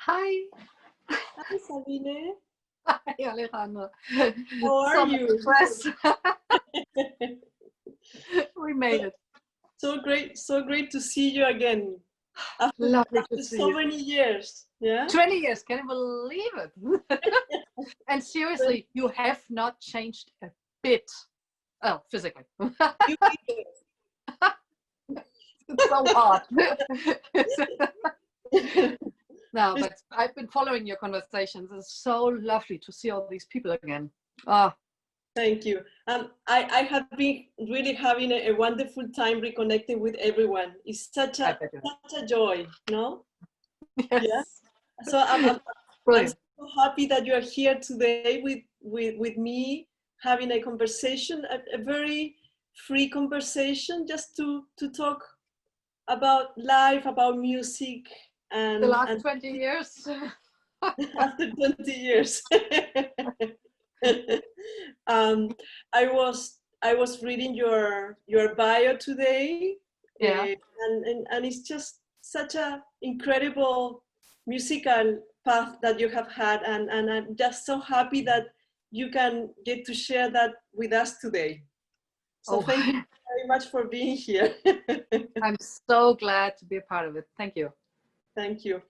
Hi. Hi, Sabine. Hi, Alejandra. How are you? Stress. We made it. So great to see you again. Lovely to After see so you. many years, yeah? 20 years, can you believe it? And seriously, you have not changed a bit. Oh, physically. You It's so hard. No, but I've been following your conversations. It's so lovely to see all these people again. Oh, Thank you. I have been really having a wonderful time reconnecting with everyone. It's such a joy, no? yes. Yeah. So I'm Brilliant. so happy that you are here today with me, having a conversation, a very free conversation, just to talk about life, about music, The last 20 years. after 20 years. I was reading your bio today, Yeah. and it's just such a incredible musical path that you have had, and I'm just so happy that you can get to share that with us today. So thank you very much for being here. I'm so glad to be a part of it. Thank you. Thank you.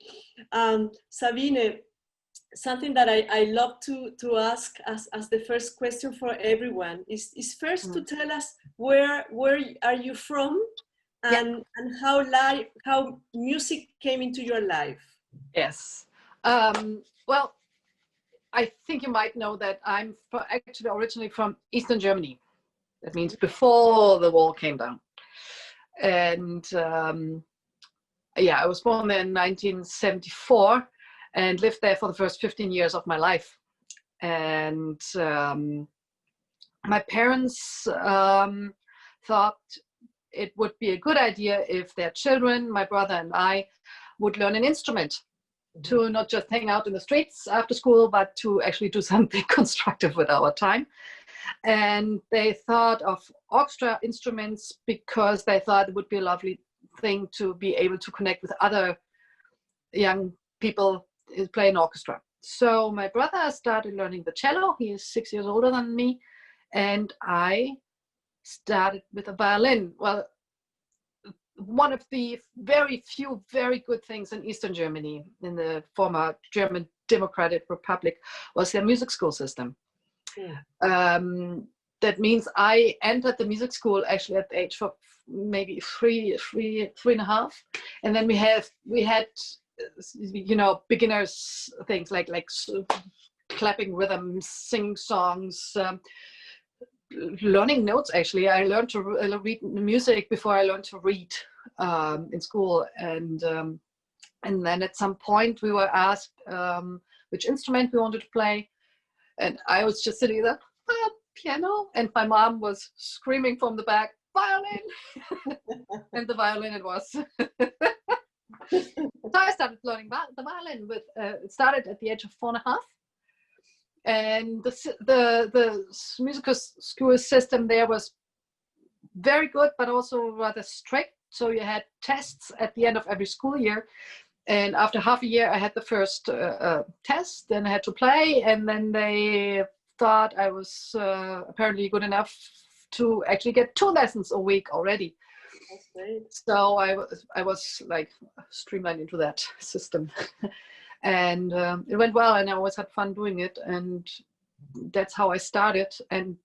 Sabine, something that I love to ask as the first question for everyone is first to tell us where are you from, and how music came into your life. Yes. Well, I think you might know that I'm actually originally from Eastern Germany. That means before the wall came down. And yeah, I was born there in 1974 and lived there for the first 15 years of my life. And my parents thought it would be a good idea if their children, my brother and I, would learn an instrument, to not just hang out in the streets after school, but to actually do something constructive with our time. And they thought of orchestra instruments because they thought it would be a lovely thing to be able to connect with other young people who play an orchestra. So my brother started learning the cello. He is 6 years older than me. And I started with a violin. Well, one of the very few very good things in Eastern Germany, in the former German Democratic Republic, was their music school system. That means I entered the music school actually at the age of maybe three and a half, and then we had you know, beginners things like clapping rhythms, singing songs, learning notes. Actually, I learned to read music before I learned to read in school, and then at some point we were asked which instrument we wanted to play, and I was just sitting there, piano, and my mom was screaming from the back, violin, and the violin it was. So I started learning the violin with. It started at the age of 4.5. And the musical school system there was very good, but also rather strict. So you had tests at the end of every school year. And after half a year, I had the first test, then I had to play. And then they thought I was apparently good enough to actually get 2 lessons a week already. That's great. So I was like streamlined into that system. And it went well, and I always had fun doing it, and that's how I started. And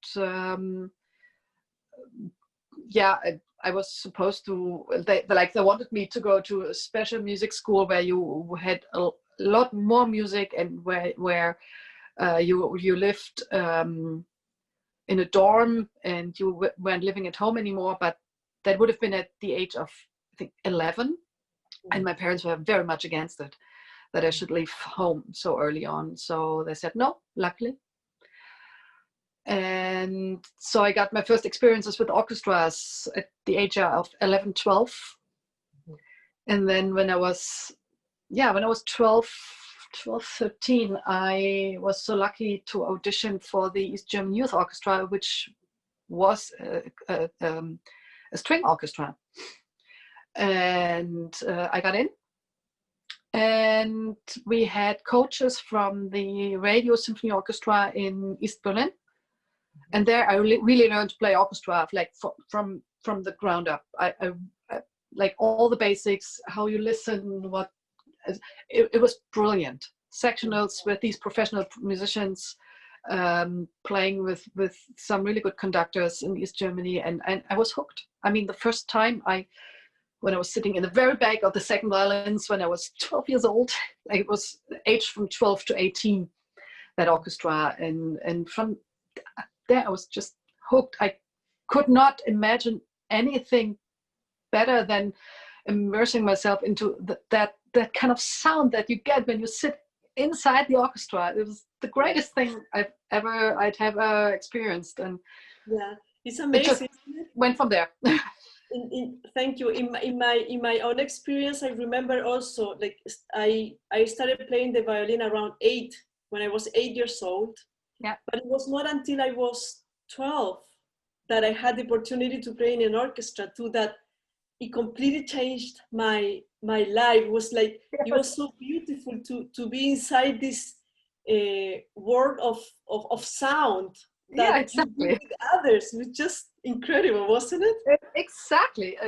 yeah, I was supposed to, they wanted me to go to a special music school where you had a lot more music, and where you lived in a dorm, and you weren't living at home anymore. But that would have been at the age of, I think, 11, and my parents were very much against it, that I should leave home so early on. So they said no, luckily. And so I got my first experiences with orchestras at the age of 11, 12. And then when I was 12, 13, I was so lucky to audition for the East German Youth Orchestra, which was a string orchestra. And I got in. And we had coaches from the Radio Symphony Orchestra in East Berlin. And there I really learned to play orchestra, like from the ground up. I like all the basics, how you listen, what it was brilliant. Sectionals with these professional musicians, playing with some really good conductors in East Germany, and I was hooked. I mean, the first time when I was sitting in the very back of the second violins when I was 12 years old, it was aged from 12 to 18, that orchestra, and from there I was just hooked. I could not imagine anything better than immersing myself into that kind of sound that you get when you sit inside the orchestra. It was the greatest thing I'd ever experienced, and yeah, it's amazing. It went from there. Thank you. In my own experience, I remember also, like, I started playing the violin around 8, when I was 8 years old. Yeah. But it was not until I was 12 that I had the opportunity to play in an orchestra too, that it completely changed my life. It was like, it was so beautiful to be inside this world of sound that Yeah, exactly. you do with others. It was just incredible, wasn't it? Exactly.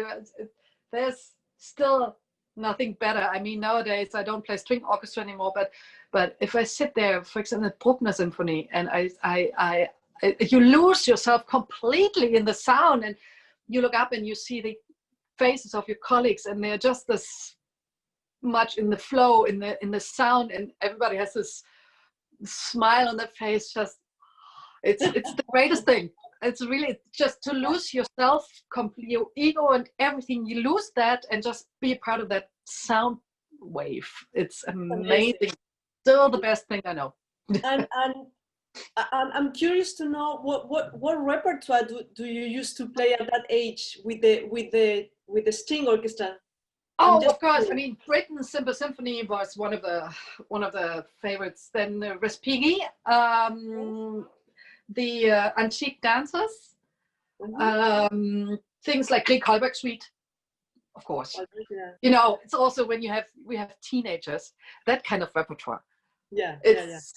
There's still nothing better. I mean, nowadays I don't play string orchestra anymore, but if I sit there, for example, the Bruckner Symphony, and you lose yourself completely in the sound, and you look up and you see the faces of your colleagues, and they're just as much in the flow, in the sound, and everybody has this smile on their face. Just it's the greatest thing. It's really just to lose yourself, complete your ego and everything. You lose that and just be a part of that sound wave. It's amazing. Still the best thing I know. And I'm curious to know what repertoire do you used to play at that age with the string orchestra? Oh, of course. I mean, Britain's Simple Symphony was one of the favorites. Then Respighi, the antique dances, things like Grieg Holberg Suite, of course. Yeah. You know, it's also when we have teenagers, that kind of repertoire. Yeah, it's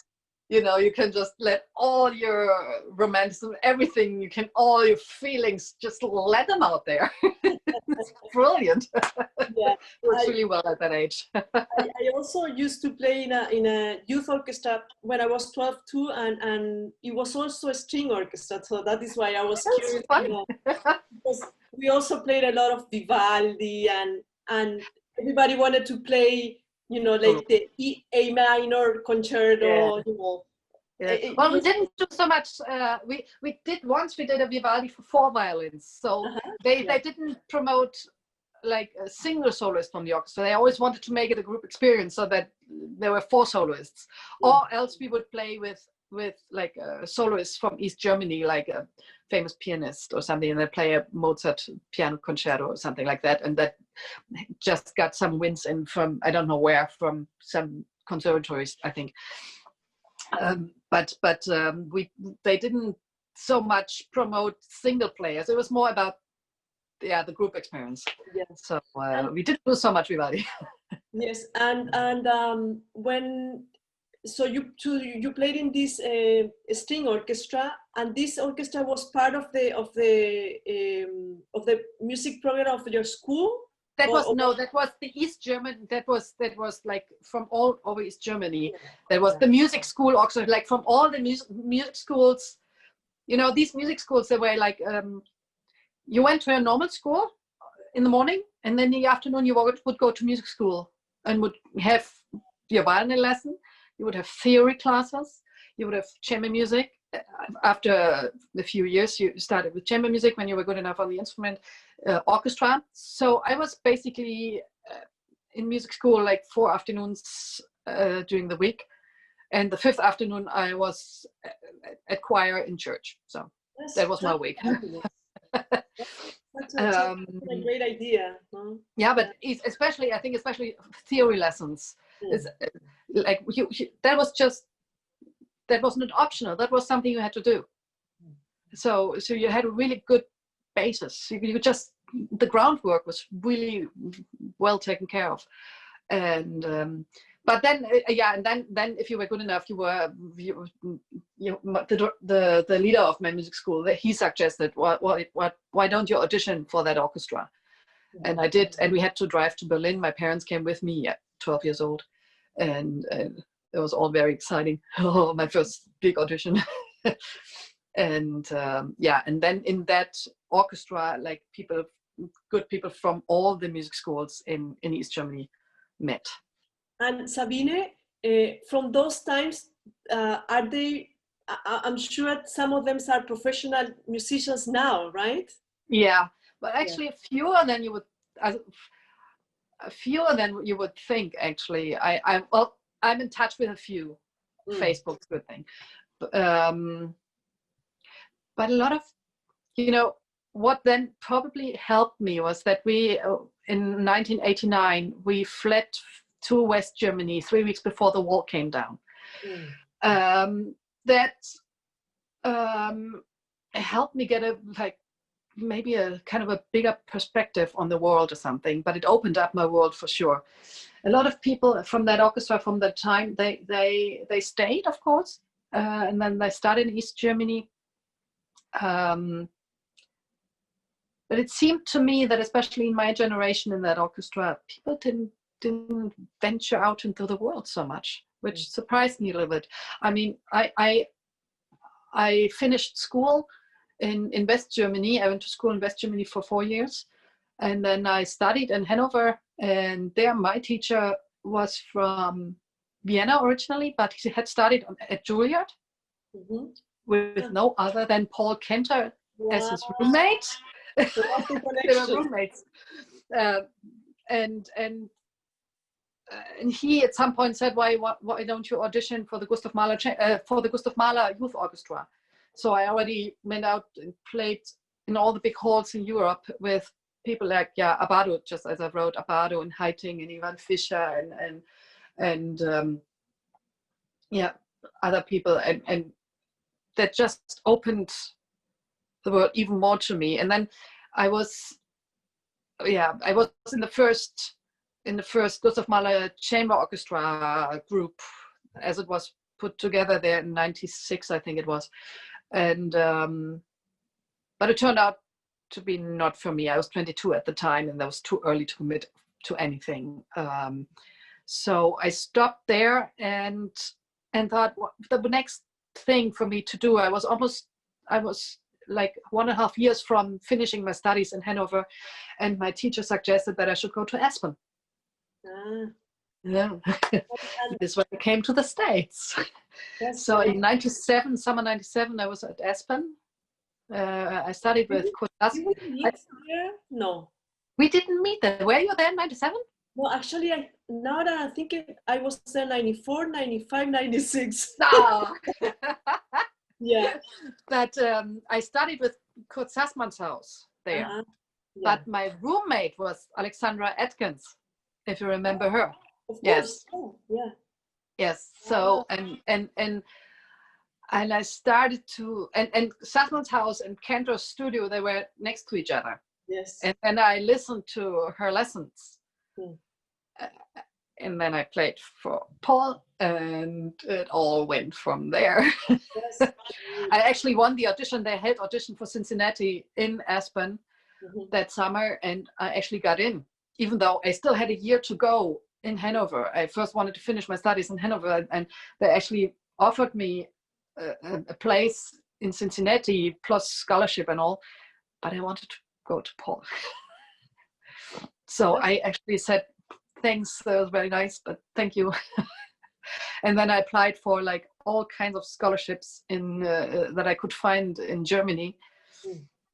you know, you can just let all your romanticism, everything, all your feelings, just let them out there. It's brilliant. Yeah, works really well at that age. I also used to play in a youth orchestra when I was 12 too, and it was also a string orchestra, so that is why I was curious. Because we also played a lot of Vivaldi, and everybody wanted to play, you know, like the A minor concerto, you know. Yeah. Well, we didn't do so much. We did a Vivaldi for 4 violins, so they didn't promote like a single soloist from the orchestra. They always wanted to make it a group experience, so that there were 4 soloists, or else we would play with like a soloist from East Germany, like a famous pianist or something, and they play a Mozart piano concerto or something like that, and that just got some wins in from, I don't know where, from some conservatories, I think. But they didn't so much promote single players. It was more about the group experience. Yes. So we didn't do so much Vivaldi. Yes, and when you played in this string orchestra, and this orchestra was part of the music program of your school. That was the East German. That was like from all over East Germany. That was the music school orchestra, like from all the music schools. You know, these music schools, they were like, you went to a normal school in the morning, and then in the afternoon you would go to music school and would have your violin lesson. You would have theory classes. You would have chamber music. After a few years, you started with chamber music when you were good enough on the instrument, orchestra. So I was basically in music school like 4 afternoons during the week, and the 5th afternoon I was at choir in church. So that was my week. That's a great idea. Huh? Yeah, but especially theory lessons. Is like that wasn't optional. That was something you had to do. So you had a really good basis. You just, the groundwork was really well taken care of. And but then yeah, and then if you were good enough, the leader of my music school, he suggested, why don't you audition for that orchestra? And I did, and we had to drive to Berlin. My parents came with me at 12 years old, and it was all very exciting. Oh, my first big audition. And yeah, and then in that orchestra, like good people from all the music schools in East Germany met. And Sabine, from those times, are they, I'm sure some of them are professional musicians now, right? Yeah, but actually fewer than you would, fewer than you would think, actually. I'm in touch with a few. Facebook's a good thing. But a lot of, what then probably helped me was that we, in 1989, we fled to West Germany 3 weeks before the wall came down. That helped me get maybe a kind of a bigger perspective on the world or something, but it opened up my world for sure. A lot of people from that orchestra from that time, they stayed, of course, and then they started in East Germany. But it seemed to me that, especially in my generation in that orchestra, people didn't venture out into the world so much, which surprised me a little bit. I mean, I finished school in West Germany. I went to school in West Germany for 4 years, and then I studied in Hanover. And there, my teacher was from Vienna originally, but he had studied at Juilliard with no other than Paul Kenter as his roommate. They were roommates, and he at some point said, why don't you audition for the Gustav Mahler Youth Orchestra? So I already went out and played in all the big halls in Europe with people like Abbado, just as I wrote, Abbado and Heiting and Ivan Fischer and other people, and that just opened the world even more to me. And then I was in the first Gustav Mahler Chamber Orchestra group, as it was put together there in '96, I think it was. And but it turned out to be not for me. I was 22 at the time, and that was too early to commit to anything. So I stopped there and thought, the next thing for me to do, I was like 1.5 years from finishing my studies in Hanover, and my teacher suggested that I should go to Aspen. Yeah. This is when I came to the States. So in '97, summer '97, I was at Aspen. I studied with Kurt. Did we meet there? No. We didn't meet there. Were you there in '97? No, actually, now that I'm thinking, I was there 94, 95, 96. Ah. Yeah. But I studied with Kurt Sassmann's house there. But my roommate was Alexandra Atkins, if you remember her. Yes. Oh, yeah. Yes. So and I started to, and Sassmann's house and Kentor's studio, they were next to each other. Yes. And I listened to her lessons. And then I played for Paul, and it all went from there. Yes. I actually won the audition. They had audition for Cincinnati in Aspen that summer, and I actually got in, even though I still had a year to go in Hanover. I first wanted to finish my studies in Hanover, and they actually offered me a place in Cincinnati plus scholarship and all, but I wanted to go to Paul. So I actually said, thanks, that was very nice, but thank you. And then I applied for like all kinds of scholarships that I could find in Germany.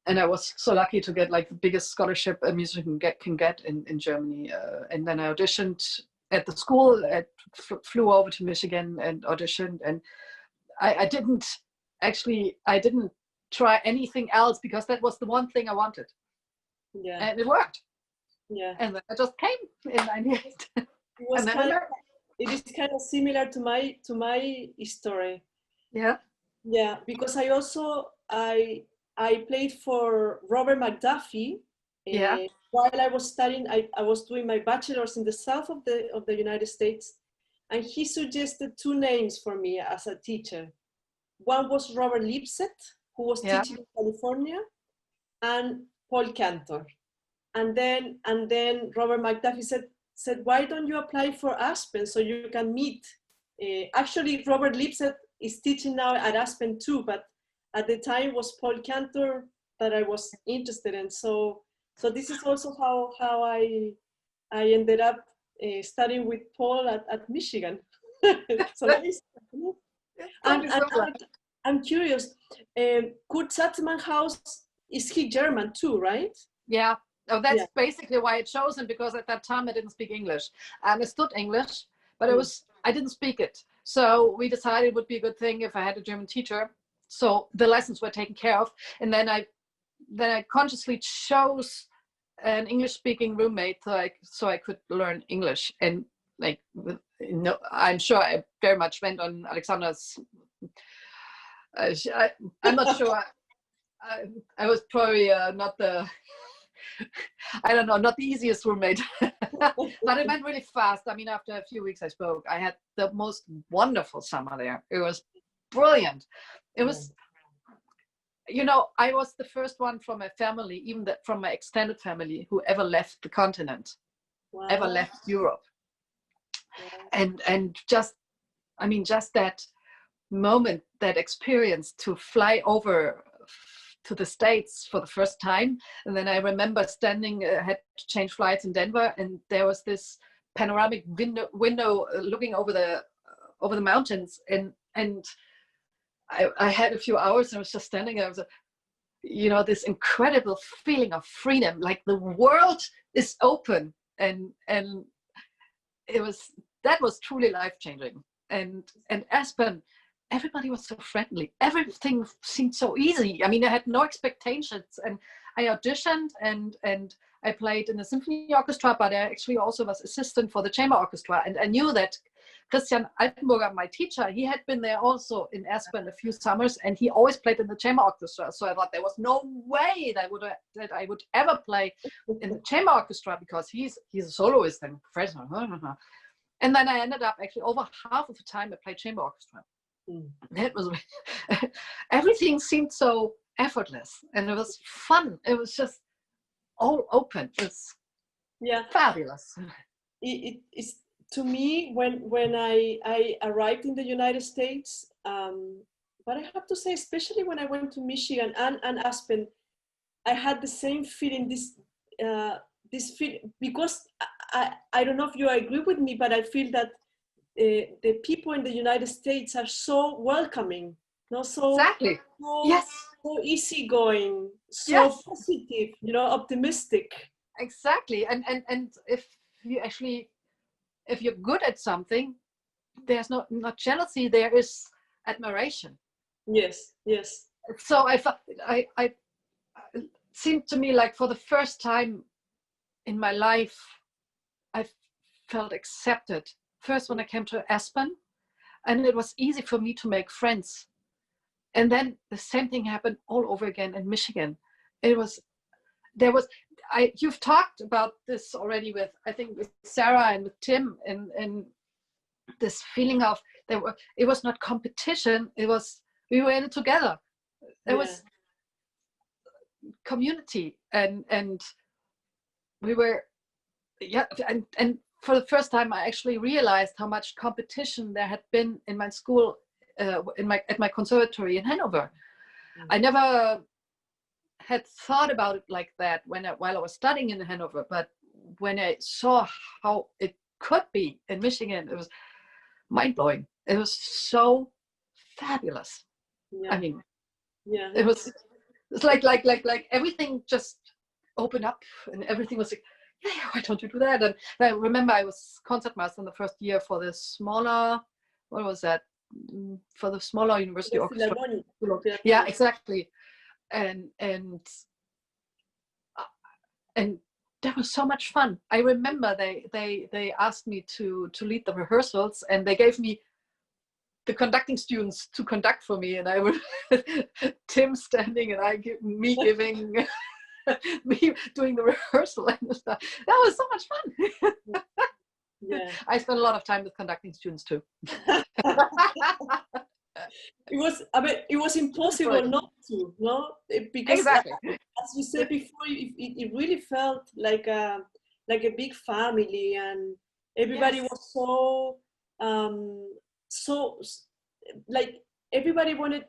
And I was so lucky to get like the biggest scholarship a musician can get in Germany. And then I auditioned at the school, flew over to Michigan and auditioned. And I didn't try anything else, because that was the one thing I wanted. Yeah. And it worked. Yeah. And then I just came in '98. It is kind of similar to my story. Yeah. Yeah, because I played for Robert McDuffie Yeah. While I was studying, I was doing my bachelor's in the south of the United States, and he suggested two names for me as a teacher. One was Robert Lipset, who was Yeah. teaching in California, and Paul Cantor. And then Robert McDuffie said, why don't you apply for Aspen so you can meet? Actually, Robert Lipset is teaching now at Aspen too, but at the time was Paul Cantor that I was interested in. So this is also how I ended up studying with Paul at Michigan. So I'm curious, Kurt Satzmannhaus, is he German too, right? Yeah. Oh, that's basically why I chose him, because at that time I didn't speak English. I understood English, but I didn't speak it. So we decided it would be a good thing if I had a German teacher. So the lessons were taken care of. And then I consciously chose an English-speaking roommate so I could learn English. And like, I'm sure I very much went on Alexandra's. I'm not sure. I was probably not the. I don't know, not the easiest roommate, but it went really fast. I mean, after a few weeks I spoke, I had the most wonderful summer there. It was brilliant. It was, I was the first one from my family, even from my extended family, who ever left the continent, ever left Europe. And just that moment, that experience to fly over to the States for the first time. And then I remember standing, had to change flights in Denver, and there was this panoramic window looking over the mountains, and I had a few hours and I was just standing there. It was this incredible feeling of freedom, like the world is open, and that was truly life-changing. And Aspen, everybody was so friendly. Everything seemed so easy. I mean, I had no expectations, and I auditioned and I played in the symphony orchestra, but I actually also was assistant for the chamber orchestra. And I knew that Christian Altenburger, my teacher, he had been there also in Aspen a few summers, and he always played in the chamber orchestra. So I thought there was no way that I would ever play in the chamber orchestra, because he's a soloist and professional. And then I ended up actually over half of the time I played chamber orchestra. That was everything seemed so effortless, and it was fun. It was just all open. It's fabulous. It's to me when I arrived in the United States, but I have to say, especially when I went to Michigan and Aspen, I had the same feeling. This feel, because I don't know if you agree with me, but I feel that the people in the United States are so welcoming, Exactly. so easygoing, so positive, optimistic. Exactly. And if you're good at something, there's not jealousy, there is admiration. Yes. So I thought it seemed to me like for the first time in my life, I felt accepted. First, when I came to Aspen, and it was easy for me to make friends. And then the same thing happened all over again in Michigan. You've talked about this already with, I think, with Sarah and with Tim, and this feeling of it was not competition. We were in it together. There was community, and we were, and for the first time, I actually realized how much competition there had been in my school, at my conservatory in Hanover. I never had thought about it like that while I was studying in Hanover, but when I saw how it could be in Michigan, it was mind-blowing. It was so fabulous. I mean, it's like everything just opened up, and everything was like, why don't you do that? And I remember I was concertmaster in the first year for the smaller, what was that? For the smaller university orchestra. Yeah, exactly. And that was so much fun. I remember they asked me to lead the rehearsals, and they gave me the conducting students to conduct for me, and I would Tim standing and me giving me doing the rehearsal and stuff. That was so much fun. Yeah. I spent a lot of time with conducting students too. It was impossible not to, no? Because exactly. as you said before, it really felt like a big family, and everybody was so like everybody wanted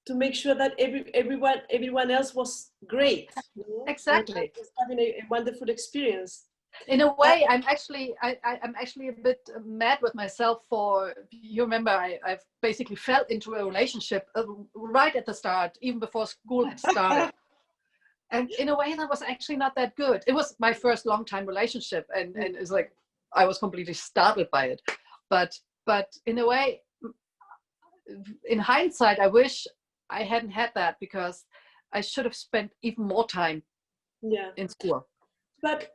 to make sure that everyone else was great, you know? Exactly. And was having a wonderful experience. In a way, I'm actually a bit mad with myself for, you remember, I've basically fell into a relationship right at the start, even before school had started. And in a way, that was actually not that good. It was my first long-time relationship, and it's like I was completely startled by it. But in a way, in hindsight, I wish I hadn't had that, because I should have spent even more time in school. But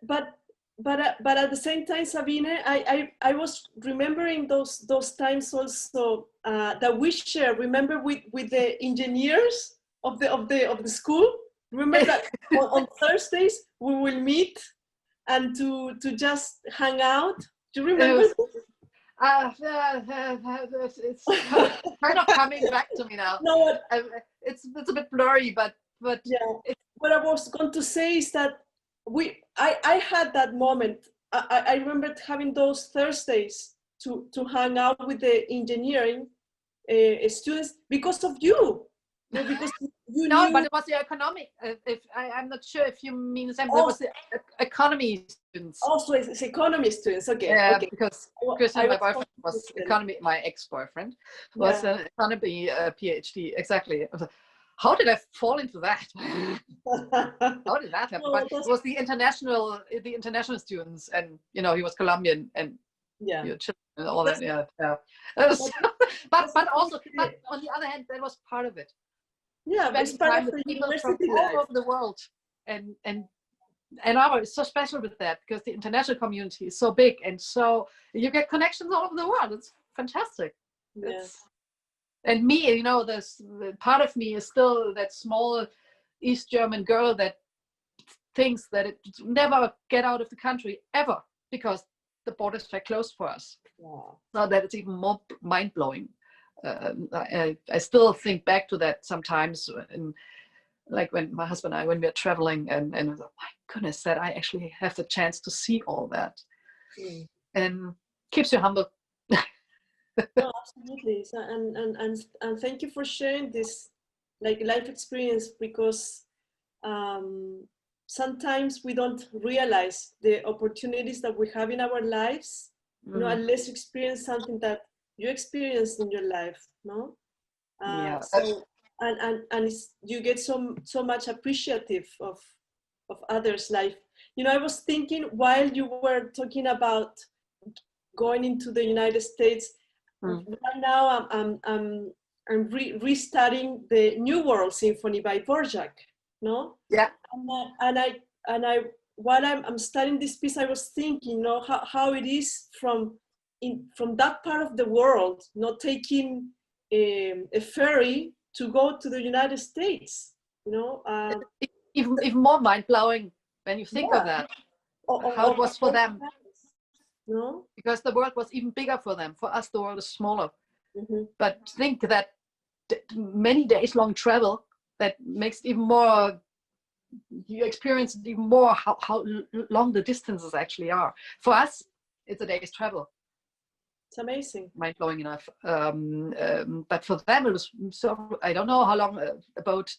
at the same time, Sabine, I was remembering those times also that we share. Remember with the engineers of the school. Remember that on Thursdays we will meet and to just hang out. Do you remember? It's kind of coming back to me now. No, it's a bit blurry, but yeah. What I was going to say is that I had that moment. I remember having those Thursdays to hang out with the engineering students because of you. No, because you knew. But it was the economic. I'm not sure if you mean the same. It was the economy students. Also, it's economy students. Okay. Yeah, okay. because Christian, my boyfriend, was economy. My ex-boyfriend was an economy PhD. Exactly. How did I fall into that? How did that happen? But it was the international students, and he was Colombian, and Chile and all that. Yeah. But also, but on the other hand, that was part of it. Yeah, it's part of the university life all over the world, and our is so special with that, because the international community is so big, and so you get connections all over the world. It's fantastic. And me, this part of me is still that small East German girl that thinks that it never get out of the country ever, because the borders are closed for us. So that it's even more mind-blowing. I still think back to that sometimes, like when my husband and I, when we're traveling, and I was like, my goodness, that I actually have the chance to see all that, and keeps you humble. No, absolutely. So, and thank you for sharing this life experience, because sometimes we don't realize the opportunities that we have in our lives, unless you experience something that you experienced in your life, no? So and you get so much appreciative of others' life. I was thinking while you were talking about going into the United States. Right now, I'm restarting the New World Symphony by Dvorak, no? Yeah. And I while I'm studying this piece, I was thinking, how it is from that part of the world, not taking a ferry to go to the United States, even more mind blowing when you think of that, how it was for them. No? Because the world was even bigger for them. For us, the world is smaller. But think that many days long travel, that makes it even more, you experience it even more how long the distances actually are. For us, it's a day's travel. It's amazing. Mind-blowing enough. But for them, it was so, I don't know how long a boat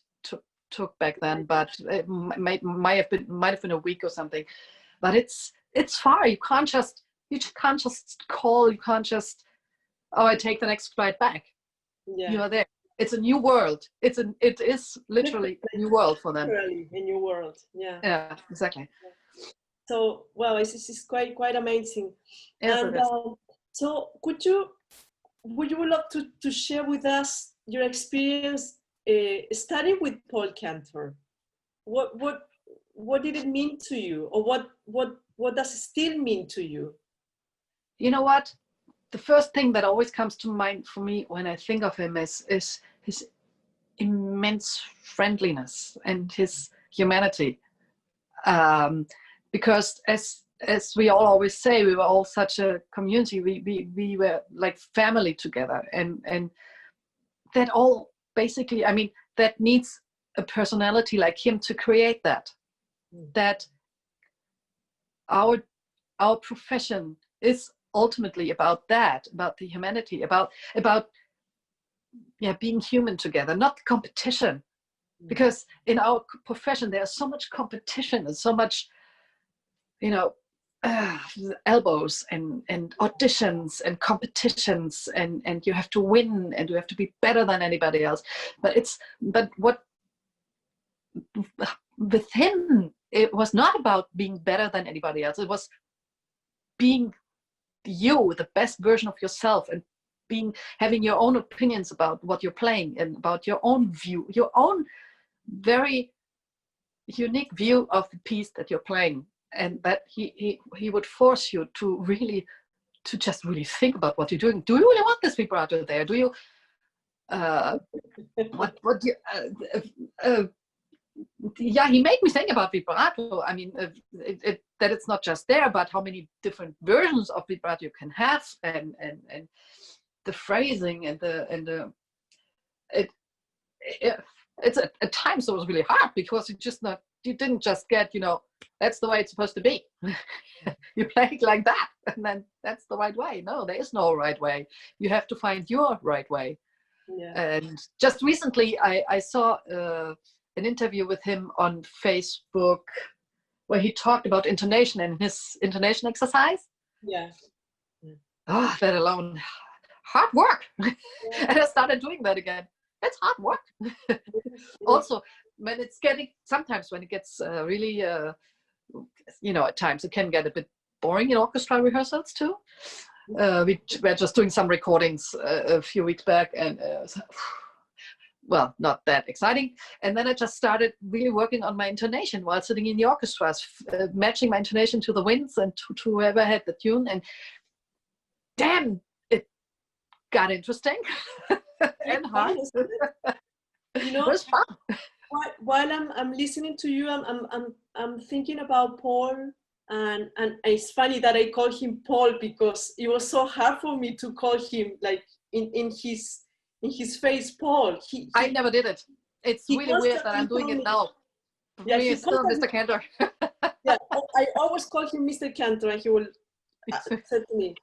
took back then, but it might have been a week or something. But it's far. You can't just call, you can't just, I take the next flight back. You are there. It's a new world. It is literally a new world for them. Literally a new world. Yeah, exactly. So, well, this is quite amazing. Yes, and so would you love to share with us your experience studying with Paul Cantor? What did it mean to you, or what does it still mean to you? You know what? The first thing that always comes to mind for me when I think of him is his immense friendliness and his humanity. Because as we all always say, we were all such a community. We were like family together, and that all basically, I mean, that needs a personality like him to create that. That our profession is ultimately about that, about the humanity, about being human together, not competition. Because in our profession there's so much competition and so much, elbows and auditions and competitions, and you have to win and you have to be better than anybody else. But what with him, it was not about being better than anybody else. It was being you, the best version of yourself, and having your own opinions about what you're playing and about your own view, your own very unique view of the piece that you're playing. And that he would force you to just really think about what you're doing. Do you really want this vibrato there? Do you he made me think about vibrato. I mean, that it's not just there, but how many different versions of vibrato you can have, and the phrasing it's at times it was really hard, because you didn't just get, that's the way it's supposed to be. You play it like that, and then that's the right way. No, there is no right way. You have to find your right way. Yeah. And just recently I saw an interview with him on Facebook where he talked about intonation and his intonation exercise. Yeah. Oh, that alone, hard work. Yeah. And I started doing that again. It's hard work. Also, sometimes when it gets really, at times it can get a bit boring in orchestra rehearsals too. We were just doing some recordings a few weeks back, and well, not that exciting. And then I just started really working on my intonation while sitting in the orchestras, matching my intonation to the winds and to whoever had the tune. And damn, it got interesting and hard. It was fun. While I'm listening to you, I'm thinking about Paul, and it's funny that I call him Paul, because it was so hard for me to call him like in his face, Paul. I never did it. It's really weird that I'm doing it now. Yeah, he's still Mr. Cantor. Yeah, I always call him Mr. Cantor, and he will say to me,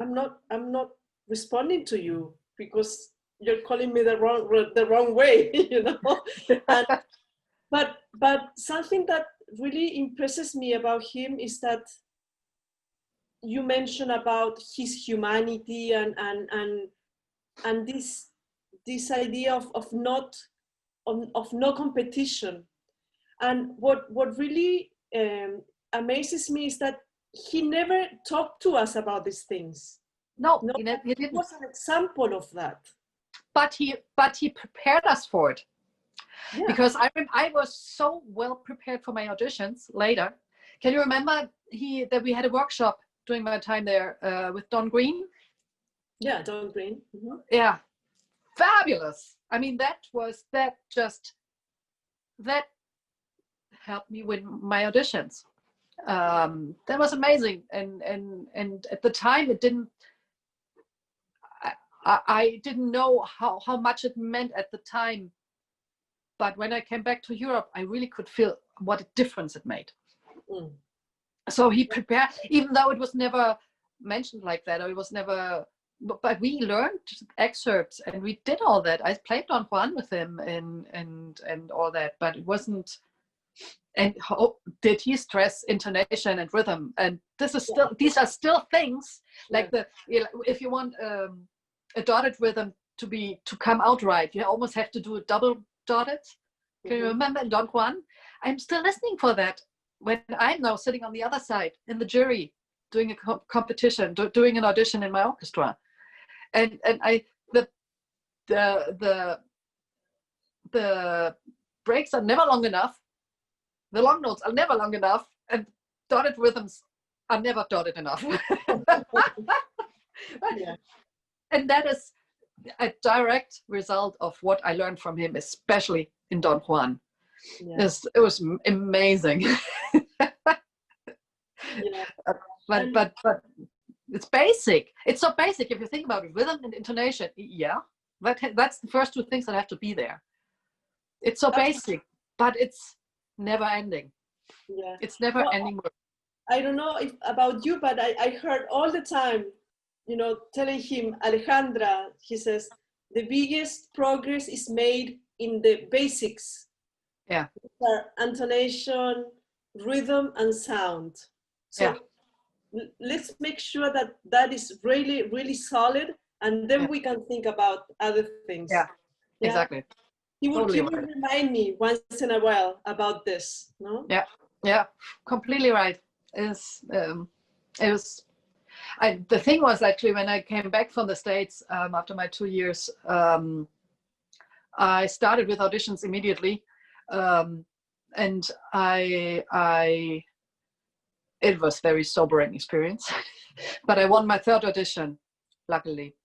I'm not responding to you because you're calling me the wrong way, but something that really impresses me about him is that you mentioned about his humanity and this idea of no competition. And what really amazes me is that he never talked to us about these things. No, he didn't. He was an example of that. But he prepared us for it. Yeah. Because I was so well prepared for my auditions later. Can you remember that we had a workshop during my time there with Don Green? Yeah, Don Green. Mm-hmm. Yeah, fabulous. I mean, that helped me win my auditions. That was amazing, and at the time it didn't. I didn't know how much it meant at the time, but when I came back to Europe, I really could feel what a difference it made. Mm. So he prepared, even though it was never mentioned like that, or it was never. But we learned excerpts, and we did all that. I played Don Juan with him, and all that, but it wasn't. And did he stress intonation and rhythm? And these are still things like if you want a dotted rhythm to come out right, you almost have to do a double dotted. Can you remember in Don Juan? I'm still listening for that when I'm now sitting on the other side in the jury doing a competition, doing an audition in my orchestra, and the breaks are never long enough. The long notes are never long enough, and dotted rhythms are never dotted enough. Yeah. And that is a direct result of what I learned from him, especially in Don Juan. Yeah. It was amazing. Yeah. But it's basic. It's so basic if you think about it. Rhythm and intonation. Yeah, that's the first two things that have to be there. It's so basic, but it's never ending. Yeah. It's never ending work. I don't know if about you, but I heard all the time, you know, telling him, Alejandra, he says, the biggest progress is made in the basics. Yeah. Intonation, rhythm, and sound. So let's make sure that that is really, really solid, and then we can think about other things. Yeah, exactly. He will Totally right. Remind me once in a while about this, no? Yeah, completely right. It was, the thing was actually when I came back from the States after my 2 years, I started with auditions immediately. And it was very sobering experience, but I won my third audition, luckily.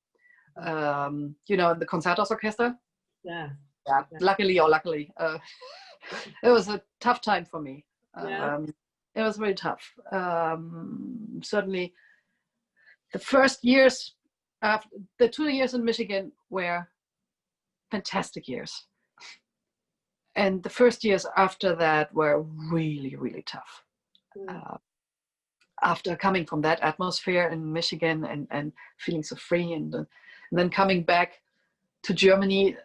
You know, the Concertos Orchestra. Yeah. Luckily or luckily, it was a tough time for me. It was very tough. Certainly, the first years after the 2 years in Michigan were fantastic years, and the first years after that were really, really tough. After coming from that atmosphere in Michigan and feeling so free, and then coming back to Germany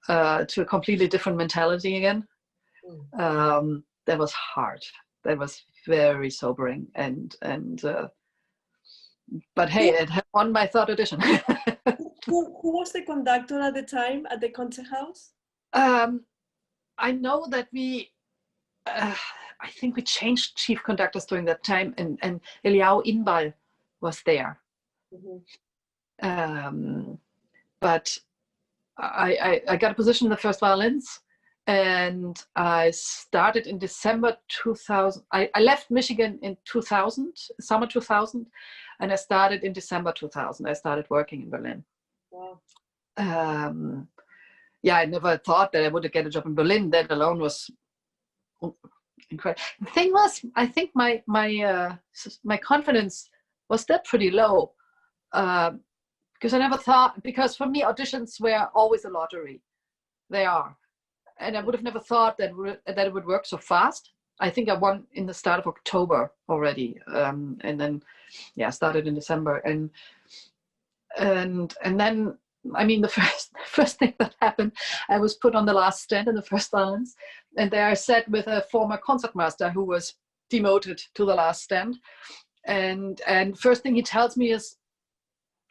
to a completely different mentality again, that was hard. That was very sobering, but hey, it had won my third audition. Who was the conductor at the time at the concert house? I know that I think we changed chief conductors during that time, and Eliao Inbal was there. But I got a position in the first violins, and I started in December 2000. I left Michigan in 2000, summer 2000, and I started in December 2000. I started working in Berlin. Wow. Yeah, I never thought that I would get a job in Berlin. That alone was incredible. The thing was, I think my confidence was still pretty low, because I never thought, because for me auditions were always a lottery. They are, and I would have never thought that it would work so fast. I think I won in the start of October already, and then started in December, and then, I mean, the first thing that happened, I was put on the last stand in the first violins, and there I sat with a former concertmaster who was demoted to the last stand, and first thing he tells me is,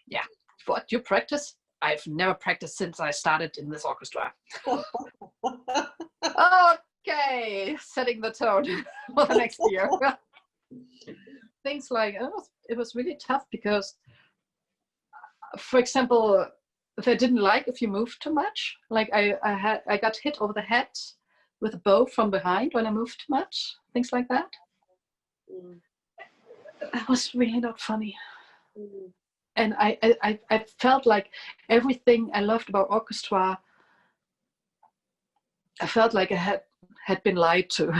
"Yeah, what, you practice? I've never practiced since I started in this orchestra." Okay, setting the tone for the next year. Things like, it was really tough because, for example, if I didn't like if you moved too much, like I got hit over the head with a bow from behind when I moved too much, things like that. That was really not funny. And I felt like everything I loved about orchestra, I felt like I had been lied to.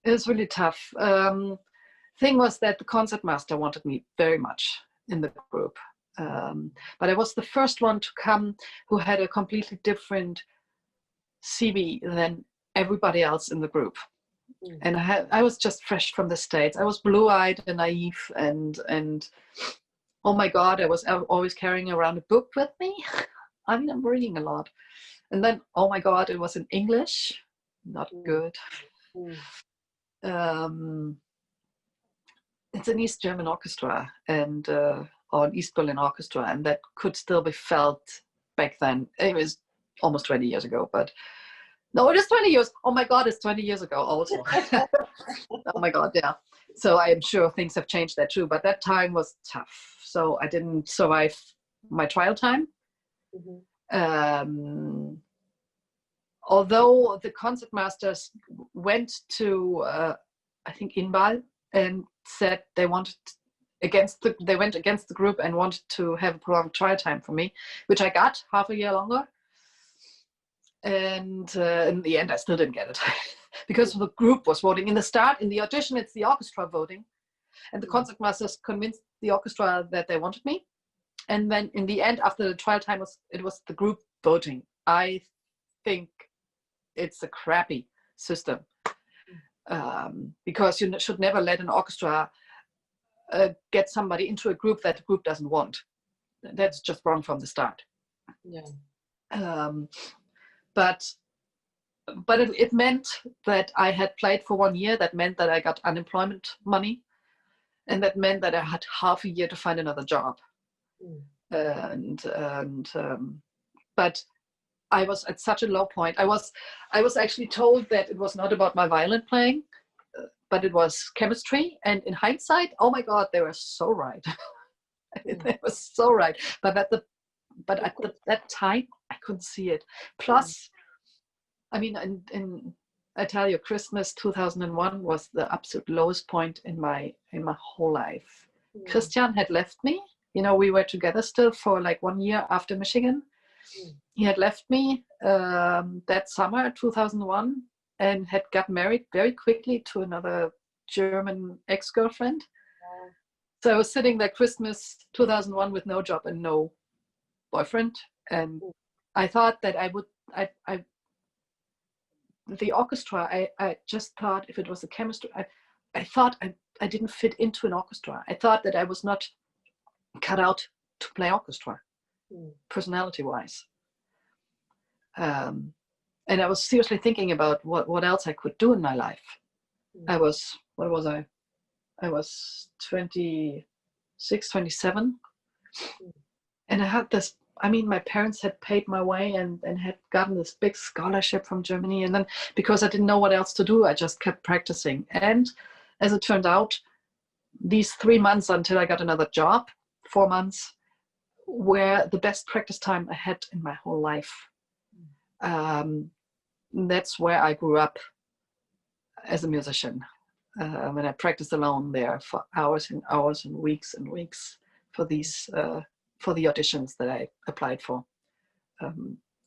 It was really tough. Thing was that the concertmaster wanted me very much in the group. But I was the first one to come who had a completely different CV than everybody else in the group. And I was just fresh from the States. I was blue-eyed and naive, and oh my God, I was always carrying around a book with me. I mean, I'm reading a lot. And then, oh my God, it was in English. Not good. It's an East German orchestra, and or an East Berlin orchestra, and that could still be felt back then. It was almost 20 years ago, but no, it is 20 years. Oh my God, it's 20 years ago also. Oh my God, yeah. So I am sure things have changed there too, but that time was tough. So I didn't survive my trial time. Although the concertmasters went to, I think, Inbal, and said they went against the group and wanted to have a prolonged trial time for me, which I got half a year longer. And in the end, I still didn't get it because the group was voting. In the audition, it's the orchestra voting. And the concertmasters convinced the orchestra that they wanted me. And then in the end, after the trial time, it was the group voting. I think it's a crappy system because you should never let an orchestra get somebody into a group that the group doesn't want. That's just wrong from the start. Yeah. But it meant that I had played for 1 year. That meant that I got unemployment money. And that meant that I had half a year to find another job. But I was at such a low point. I was actually told that it was not about my violin playing, but it was chemistry. And in hindsight, oh my God, they were so right. They were so right. But at that time, I couldn't see it. Plus, I mean, I tell you, Christmas 2001 was the absolute lowest point in my whole life. Christian had left me. You know, we were together still for like 1 year after Michigan. He had left me that summer 2001 and had got married very quickly to another German ex-girlfriend. So I was sitting there Christmas 2001 with no job and no boyfriend. And I thought that the orchestra, I just thought if it was a chemistry, I thought I didn't fit into an orchestra. I thought that I was not cut out to play orchestra, personality-wise. And I was seriously thinking about what else I could do in my life. I was 26, 27. And I had this, I mean, my parents had paid my way and had gotten this big scholarship from Germany. And then because I didn't know what else to do, I just kept practicing. And as it turned out, these 3 months until I got another job, 4 months, were the best practice time I had in my whole life. That's where I grew up as a musician. And I practiced alone there for hours and hours and weeks for these for the auditions that I applied for.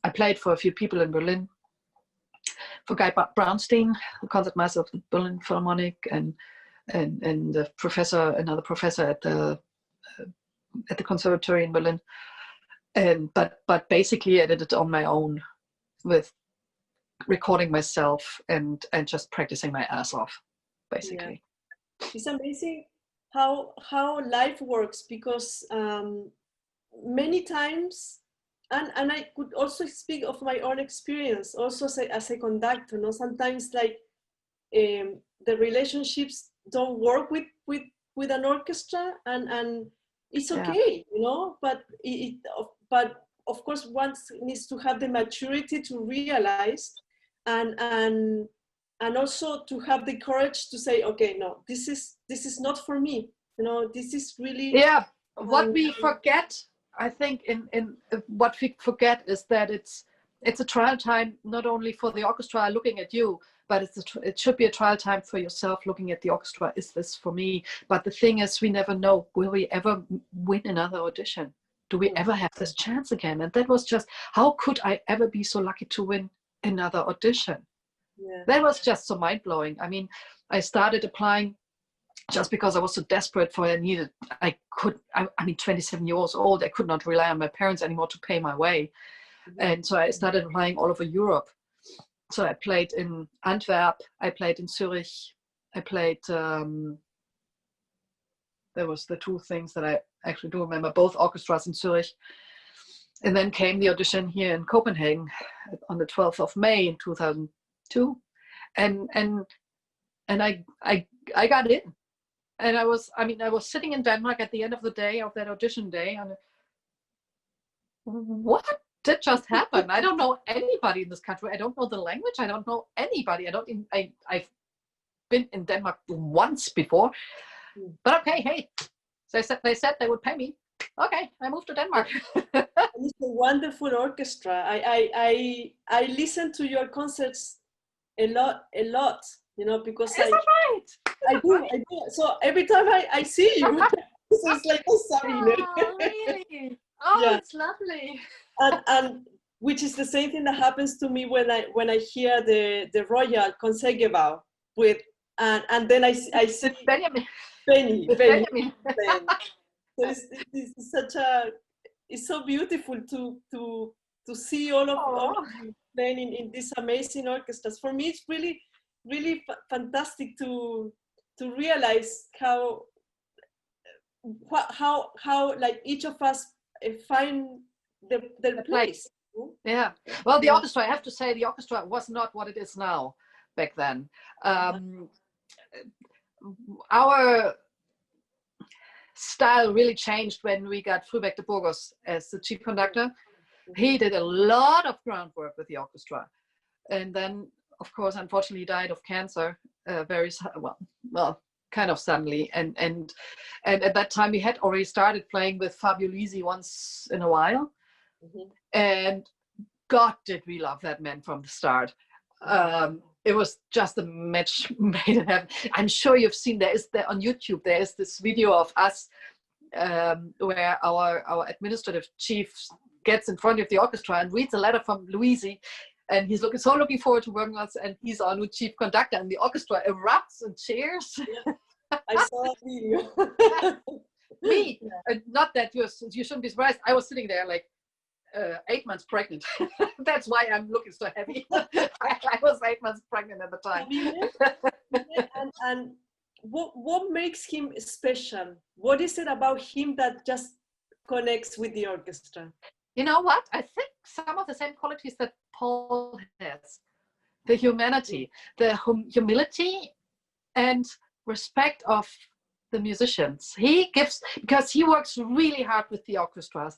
I played for a few people in Berlin, for Guy Brownstein, the concertmaster of the Berlin Philharmonic, and another professor at the conservatory in Berlin. But basically I did it on my own, with recording myself and just practicing my ass off, basically. Yeah. It's amazing how life works, because many times, and I could also speak of my own experience also as a conductor, you know, sometimes like the relationships don't work with an orchestra, and it's okay, you know, but but of course one needs to have the maturity to realize and also to have the courage to say, okay, no, this is not for me, you know, this is really what we forget, I think, in what we forget is that it's a trial time not only for the orchestra looking at you, but it should be a trial time for yourself looking at the orchestra. Is this for me? But the thing is, we never know, will we ever win another audition? Do we ever have this chance again? And that was just, how could I ever be so lucky to win another audition? Yeah. That was just so mind-blowing. I mean, I started applying just because I was so desperate for what I needed. I mean, 27 years old, I could not rely on my parents anymore to pay my way. And so I started applying all over Europe. So I played in Antwerp, I played in Zurich, I played, there was the two things that I actually do remember, both orchestras in Zurich. And then came the audition here in Copenhagen on the 12th of May in 2002. And I got in. And I was sitting in Denmark at the end of the day of that audition day, and what did just happen? I don't know anybody in this country. I don't know the language. I don't know anybody. I've been in Denmark once before, but okay, hey, they said they would pay me. Okay, I moved to Denmark. It's a wonderful orchestra. I listen to your concerts a lot, you know, because I do. So every time I see you, so it's like, oh, Sabine. Oh, really? Oh, yeah. It's lovely. And which is the same thing that happens to me when I hear the Royal Concertgebouw with and then I see Benjamin. Benny. Benjamin. So it's such a, it's so beautiful to see all of you playing in these amazing orchestras. For me, it's really fantastic to realize how like each of us find their place. Yeah. Well, the orchestra, I have to say, the orchestra was not what it is now back then. Our style really changed when we got Frühbeck de Burgos as the chief conductor. He did a lot of groundwork with the orchestra, and then, of course, unfortunately, he died of cancer well, kind of suddenly. And at that time, we had already started playing with Fabio Lisi once in a while, and God, did we love that man from the start. It was just a match made in heaven. I'm sure you've seen on YouTube, there is this video of us where our administrative chief gets in front of the orchestra and reads a letter from Luisi, and he's looking forward to working with us, and he's our new chief conductor, and the orchestra erupts and cheers. Yeah, I saw a video. Me, not that you shouldn't be surprised. I was sitting there like 8 months pregnant. That's why I'm looking so heavy. I was 8 months pregnant at the time. And what makes him special? What is it about him that just connects with the orchestra? You know what? I think some of the same qualities that Paul has. The humanity, the humility and respect of the musicians. He gives, because he works really hard with the orchestra,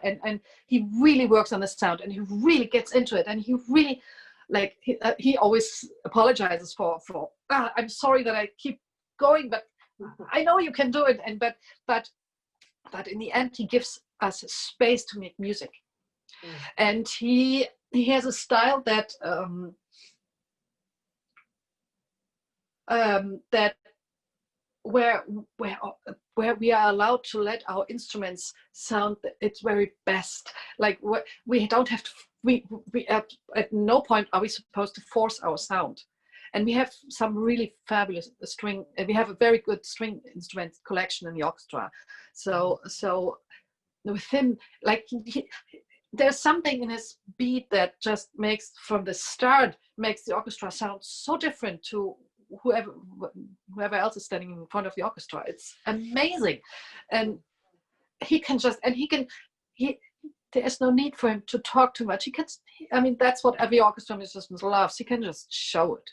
and he really works on the sound, and he really gets into it, and he really, like, he always apologizes for I'm sorry that I keep going, but I know you can do it. And but in the end, he gives us space to make music. And he has a style that that where we are allowed to let our instruments sound its very best. Like, we don't have to, we at no point are we supposed to force our sound. And we have some really fabulous string, we have a very good string instrument collection in the orchestra. So with him, like, there's something in his beat that just makes, from the start, makes the orchestra sound so different to whoever else is standing in front of the orchestra. It's amazing. And there's no need for him to talk too much. That's what every orchestra musician loves. He can just show it.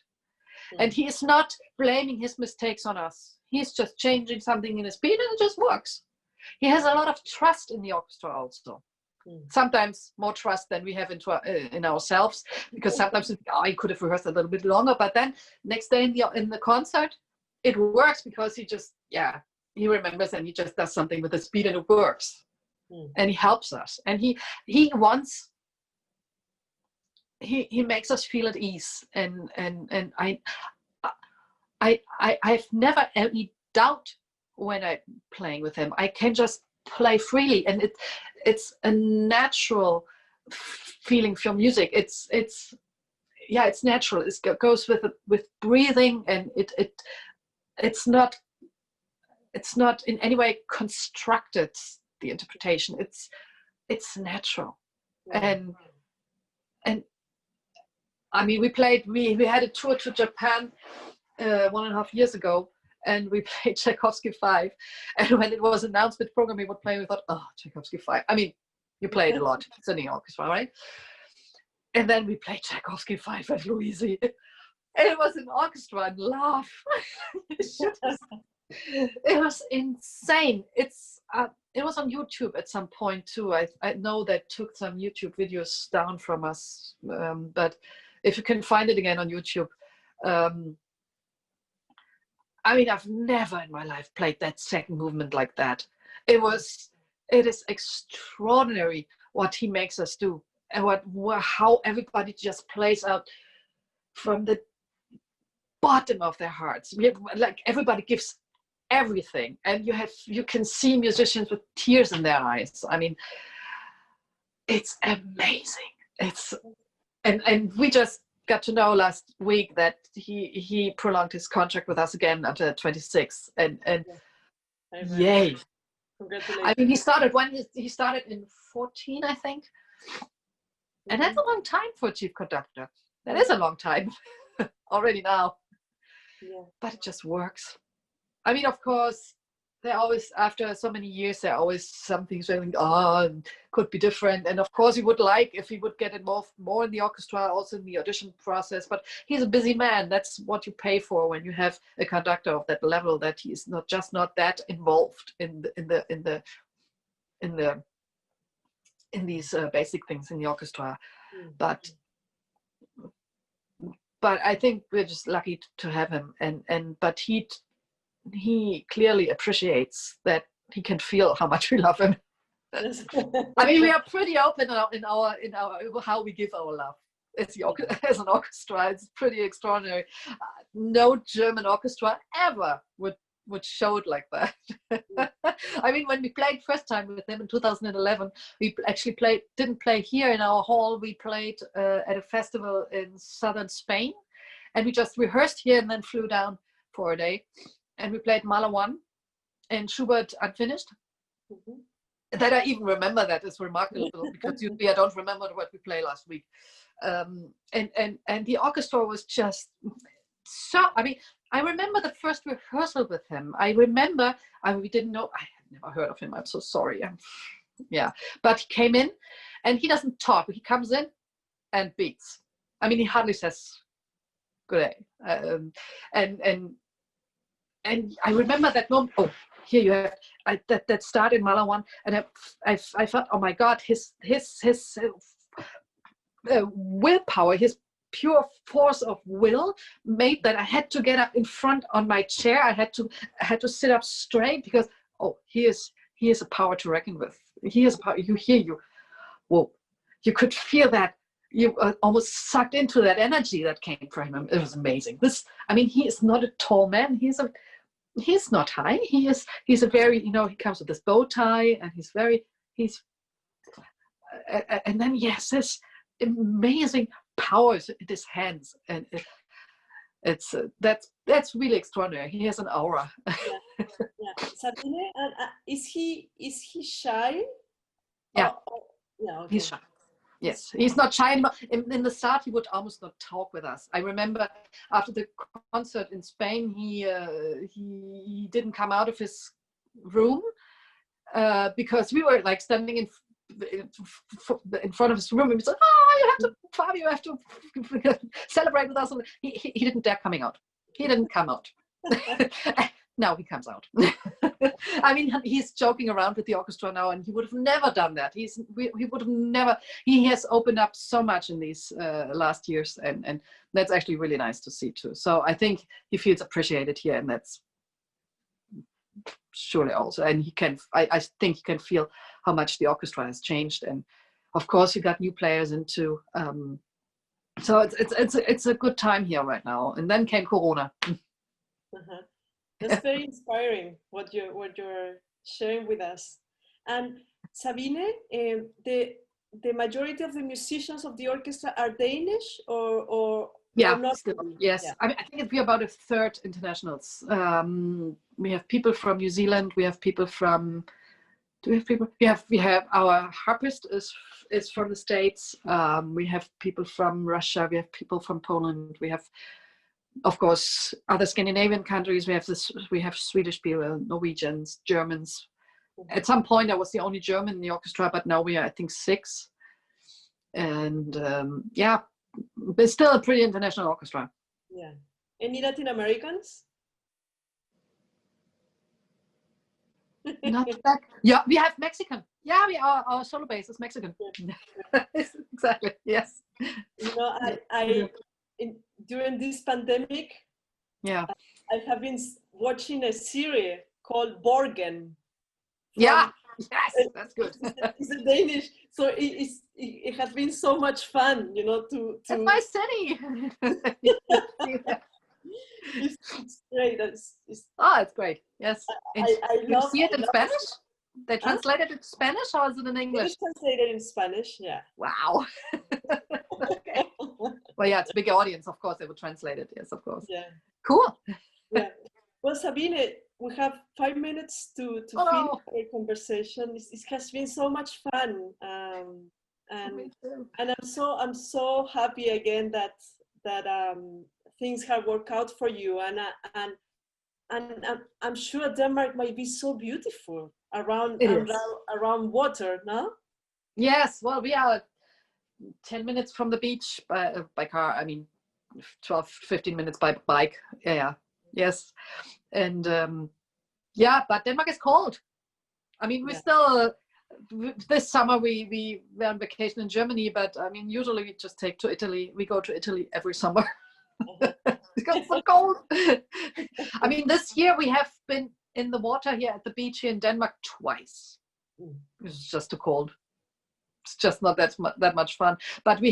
And he is not blaming his mistakes on us. He's just changing something in his beat, and it just works. He has a lot of trust in the orchestra also. Sometimes more trust than we have in ourselves, because sometimes I could have rehearsed a little bit longer, but then next day in the concert, it works, because he remembers, and he just does something with the speed, and it works. And he helps us, and he makes us feel at ease, and I've never any doubt when I'm playing with him. I can just play freely, and it's a natural feeling for music. It's natural. It goes with breathing, and it's not in any way constructed, the interpretation. It's natural. And I mean, we had a tour to Japan 1.5 years ago, and we played Tchaikovsky 5. And when it was announced with the program we would play, we thought, oh, Tchaikovsky 5. I mean, you play it a lot. It's in the orchestra, right? And then we played Tchaikovsky 5 at Luisi. And it was an orchestra and laugh. It was insane. It was on YouTube at some point too. I know that took some YouTube videos down from us, but if you can find it again on YouTube. I mean, I've never in my life played that second movement like that. It is extraordinary what he makes us do, and how everybody just plays out from the bottom of their hearts. Like, everybody gives everything, and you can see musicians with tears in their eyes. I mean, it's amazing. And we just got to know last week that he prolonged his contract with us again until 26. And yay. Congratulations. I mean, he started in 14, I think. And that's a long time for a chief conductor. That is a long time already now. Yeah. But it just works. I mean, of course, they're always, after so many years, there are always some things where could be different. And of course, he would like if he would get involved more in the orchestra, also in the audition process. But he's a busy man. That's what you pay for when you have a conductor of that level, that he is not that involved in these basic things in the orchestra. But I think we're just lucky to have him. But he clearly appreciates that he can feel how much we love him. I mean, we are pretty open in our how we give our love as an orchestra. It's pretty extraordinary. No German orchestra ever would show it like that. I mean, when we played first time with him in 2011, we actually didn't play here in our hall. We played at a festival in southern Spain, and we just rehearsed here and then flew down for a day. And we played Mahler 1 and Schubert Unfinished. That I even remember. That is remarkable because usually I don't remember what we played last week. And the orchestra was just so, I mean, I remember the first rehearsal with him. I remember, we didn't know, I had never heard of him. I'm so sorry. Yeah, but he came in and he doesn't talk. He comes in and beats. I mean, he hardly says good day. And I remember that moment. Oh, here you have that started Mahler 1, and I thought, oh my God, his willpower, his pure force of will made that I had to get up in front on my chair. I had to sit up straight because he is a power to reckon with. He is a power. Whoa, you could feel that. You almost sucked into that energy that came from him. It was amazing. He is not a tall man. He's not high. He's a very, he comes with this bow tie, and and then he has this amazing powers in his hands, and that's really extraordinary. He has an aura. Yeah. Sabine, is he shy? Yeah. Yeah. Okay. He's shy. Yes, he's not shy anymore. In the start, he would almost not talk with us. I remember after the concert in Spain, he didn't come out of his room because we were like standing in front of his room, and he said, Fabio, you have to celebrate with us. He didn't dare coming out. He didn't come out. Now he comes out. I mean, he's joking around with the orchestra now, and he would have never done that. He would have never. He has opened up so much in these last years, and that's actually really nice to see too. So I think he feels appreciated here, and that's surely also. And I think he can feel how much the orchestra has changed, and of course you got new players into. So it's a good time here right now. And then came Corona. That's very inspiring what you're sharing with us. And Sabine, the majority of the musicians of the orchestra are Danish or not? Still, yes. Yeah. I think we're about a third internationals. We have people from New Zealand. We have people from. Do we have people? We have our harpist is from the States. We have people from Russia. We have people from Poland. We have, of course, other Scandinavian countries. We have Swedish people, Norwegians, Germans. At some point, I was the only German in the orchestra, but now we are, I think, 6. And but still a pretty international orchestra. Yeah. Any Latin Americans? Not that. Yeah, we have Mexican. Yeah, our solo bass is Mexican. Exactly. Yes. During this pandemic, I have been watching a series called Borgen. Yes, that's good. It's a Danish, so it has been so much fun, to. That's my city. It's great. It's great. Yes. I love. You see it in Spanish? They translated it to Spanish, or is it in English? It's translated in Spanish, yeah. Wow. Okay. Well, yeah, it's a big audience, of course, they would translate it. Yes, of course. Yeah. Cool. Yeah. Well, Sabine, we have 5 minutes to finish our conversation. It has been so much fun, and I'm so happy again that things have worked out for you, and I'm sure Denmark might be so beautiful around water, no? Yes. Well, we are 10 minutes from the beach by car. I mean, 12, 15 minutes by bike. Yeah. Yes. And yeah, but Denmark is cold. I mean, we still, this summer we were on vacation in Germany, but I mean, usually we just take to Italy. We go to Italy every summer. Because it's so cold. I mean, this year we have been in the water here at the beach here in Denmark twice. It's just too cold. It's just not that much fun. But we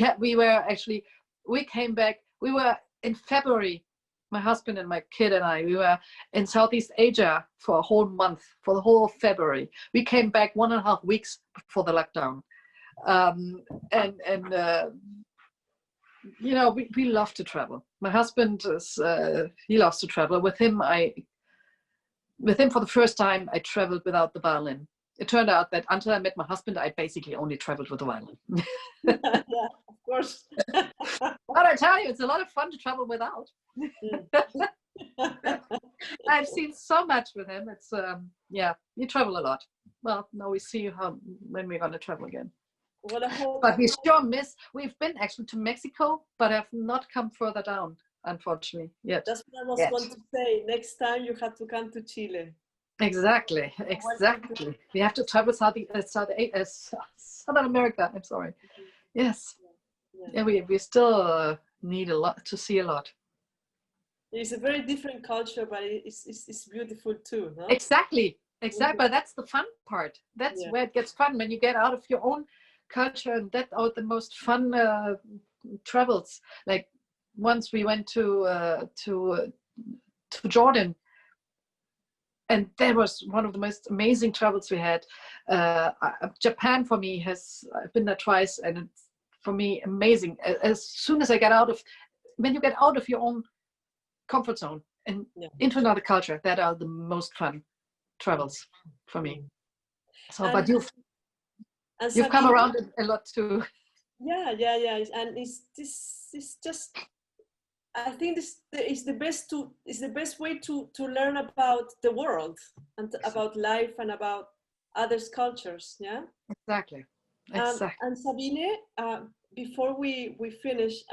came back. We were in February. My husband and my kid and I, we were in Southeast Asia for a whole month, for the whole of February. We came back 1.5 weeks before the lockdown. You know, we love to travel. My husband he loves to travel. With him for the first time, I traveled without the violin. It turned out that until I met my husband, I basically only traveled with the violin. Yeah, of course. But I tell you, it's a lot of fun to travel without. I've seen so much with him. It's yeah, we travel a lot. Well, now we see when we're going to travel again. But we sure miss. We've been actually to Mexico, but have not come further down, unfortunately, yet. That's what I was going to say. Next time you have to come to Chile. Exactly. We have to travel Southern America. I'm sorry. Yes. Yeah, we still need a lot to see a lot. It's a very different culture, but it's beautiful too, no? Exactly. But that's the fun part. That's where it gets fun, when you get out of your own culture, and that are the most fun travels. Like once we went to Jordan, and that was one of the most amazing travels we had. Japan for me I've been there twice, and it's for me amazing. As soon as when you get out of your own comfort zone and into another culture, that are the most fun travels for me. So, but you've come around a lot too. Yeah, and it's just. I think this is the best way to learn about the world and about life and about others' cultures. Yeah. Exactly. And Sabine, before we finish,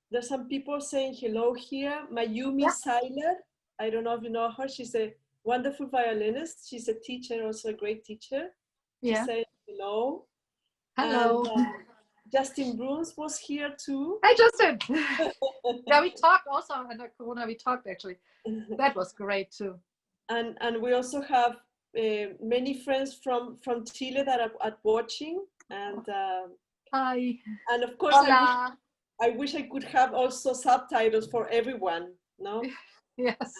there's some people saying hello here. UMICHile, I don't know if you know her. She's a wonderful violinist. She's a teacher, also a great teacher. She said hello. Hello. And, Justin Bruns was here too. Hi, Justin. Yeah, we talked also under Corona. We talked actually. That was great too. And we also have many friends from Chile that are watching. And hi. And of course, I wish I could have also subtitles for everyone. No. Yes.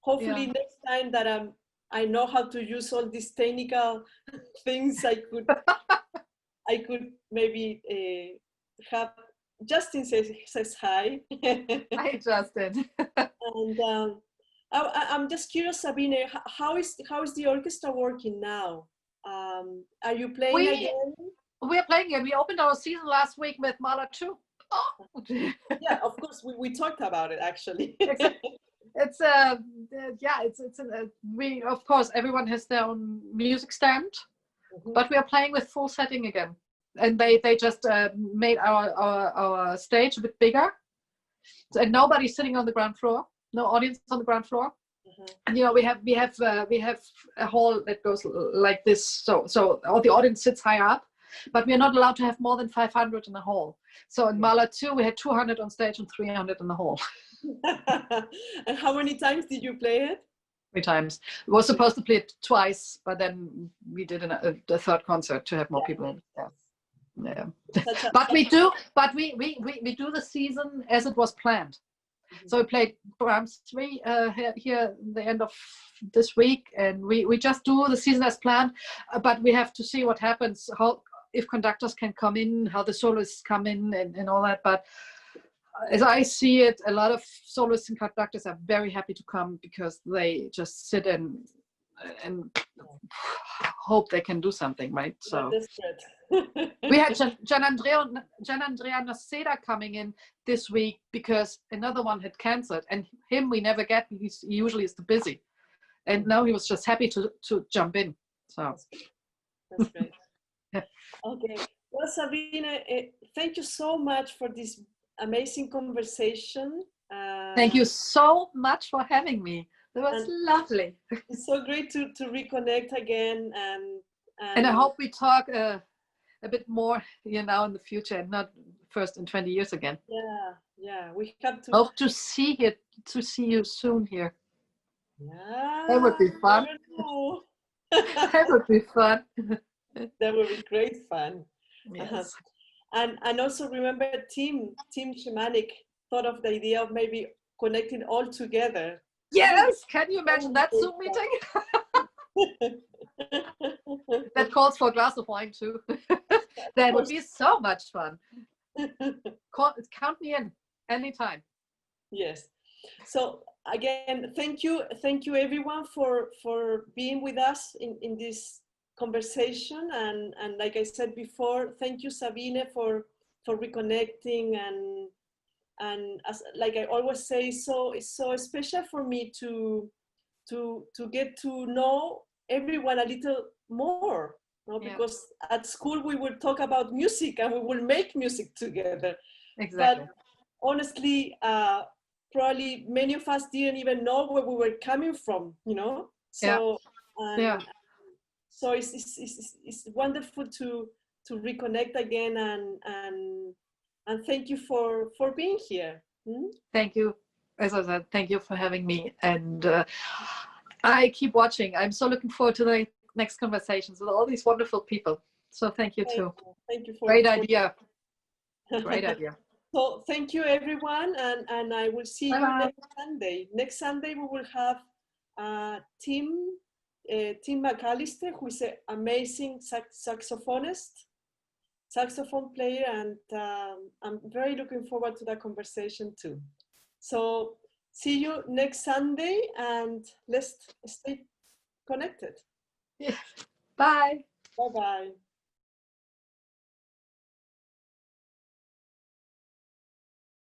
Hopefully next time that I know how to use all these technical things, I could maybe have Justin says hi. Hi, Justin. And I'm just curious, Sabine, how is the orchestra working now? Are you playing again? We are playing again. We opened our season last week with Mahler 2. Oh. Yeah, of course. We talked about it actually. It's we, of course, everyone has their own music stand. But we are playing with full setting again, and they just made our stage a bit bigger, and nobody's sitting on the ground floor, no audience on the ground floor. And you know, we have a hall that goes like this, so all the audience sits higher up, but we are not allowed to have more than 500 in the hall. So in Mahler 2 we had 200 on stage and 300 in the hall. And how many times did you play it? 3 times. We were supposed to play it twice, but then we did a third concert to have more people in. Yeah. But we do the season as it was planned. So we played Brahms 3 here the end of this week, and we just do the season as planned, but we have to see what happens, how if conductors can come in, how the soloists come in, and all that. But as I see it, a lot of soloists and conductors are very happy to come because they just sit and hope they can do something, right? So we had Gian Andrea Noceda coming in this week because another one had canceled, and him we never get. He usually is too busy, and now he was just happy to jump in. So that's great. Okay, well, Sabine, thank you so much for this amazing conversation. Thank you so much for having me. It was lovely. It's so great to reconnect again, and I hope we talk a bit more, in the future, and not first in 20 years again. Yeah, we have to hope to see you soon here. Yeah, that would be fun. That would be fun. That would be great fun. Yes. And also remember, Team Shamanic thought of the idea of maybe connecting all together. Yes, can you imagine that Zoom meeting? That calls for a glass of wine too. That would be so much fun. Count me in anytime. Yes. So again, thank you everyone for being with us in this conversation, and like I said before, thank you, Sabine, for reconnecting, and as like I always say, it's so special for me to get to know everyone a little more, because at school we would talk about music and we will make music together. Exactly. But honestly, probably many of us didn't even know where we were coming from, So so it's wonderful to reconnect again, and thank you for being here. Thank you. As I said, thank you for having me, and I keep watching. I'm so looking forward to the next conversations with all these wonderful people. So thank you too. Thank you for great idea. Great idea. So thank you everyone, and I will see you next Sunday. Next Sunday we will have Tim McAllister, who is an amazing saxophone player, and I'm very looking forward to that conversation too. So see you next Sunday, and let's stay connected. Yeah. Bye. Bye-bye.